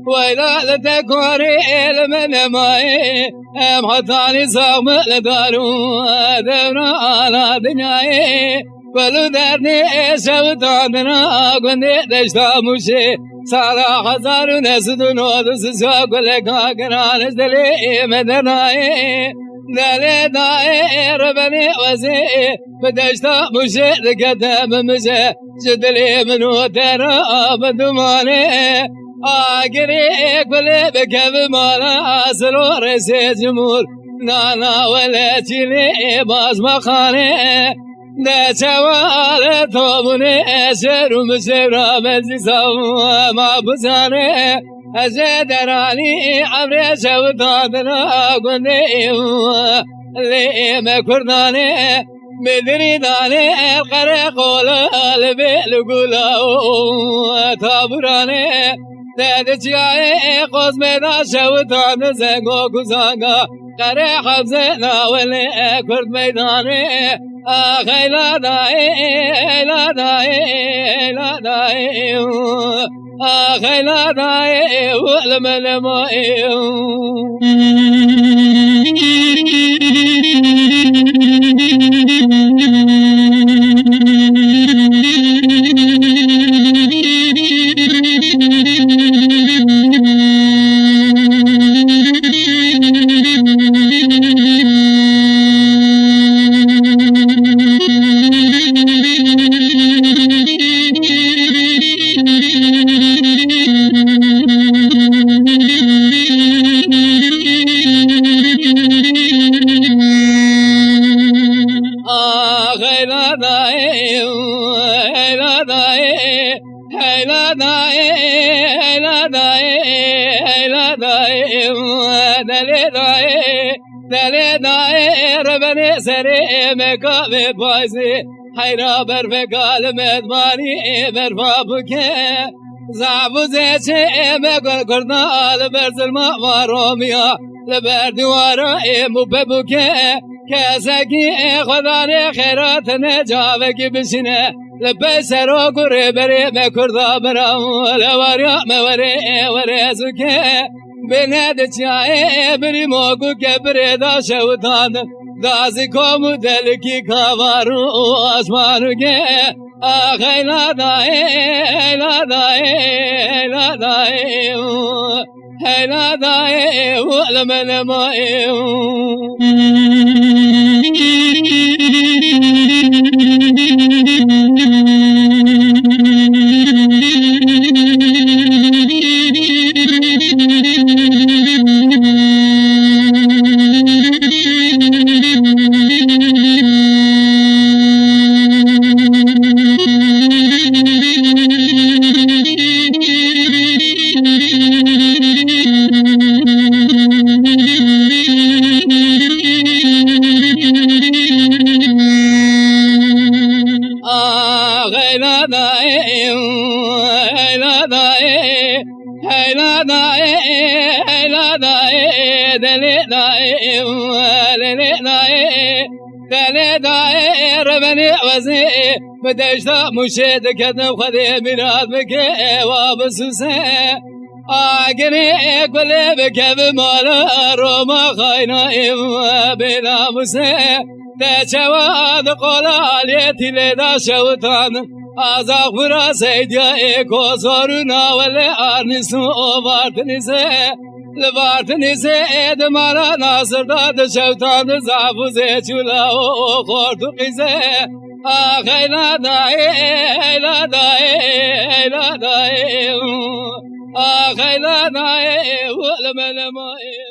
وإذا تكوري من ماي أم حطاني صوم لدارو دبنا على دنياي فلودرني سوتاندنا قندي دشتا مشي سارا خزارو نسدنو دسسا كلكا كنانس دلي مدناي دلي داي ربني وزي بدشتا مشي دكتب مشي جدلي منو ترى بدماني آگری کلی بکف مالا سرور سی جمهور نانا ولی چیلی باز مخانه ده چوال توبونه شروم شرا بزی سوا ما بزانه از درانی عمر شو دادنا گنده لیم کردانه بدری دانه قره قولا لبیل گولا تابرانه تدچای قسم دا شوتان زنگو گزانگا قره حبزه ناولی کرد میدانه خیلا دای خیلا دای خیلا دای خیلا دای ولمن مای دلی دای ربنی سری مکاوی بازی حیرا برفکال مدمانی برفا بکه زعبوزه چه مکر کردال برزل ما وارومیا لبر دوارا مبه بکه کسکی خدا نه خیرات نجاوه کی بشینه لبه سرو گره بری مکردا برام لوریا موری وری سکه بنده چای بری موگو که بری دا شوتان دازی کومو دل کی کارو آسمانو که خیلا دای خیلا دای خیلا دای خیلا دای ولمن مای ربني وزي بدشتا مشيت كتب خدي مراد بك وابسوسه آگری کلی بکب مالا روما خاینا بلا مسه تچواد قلالیتی لدا شوتان آزاق برا سیدیا ایکو زورونا ولی آرنیسو وارتنیسه لبارتنیسه اید مارا ناصر داد شوتان زعفوزه چولا و خورتو قیزه آخی لا دای لا دای لا دای آخی لا دای ولمن مای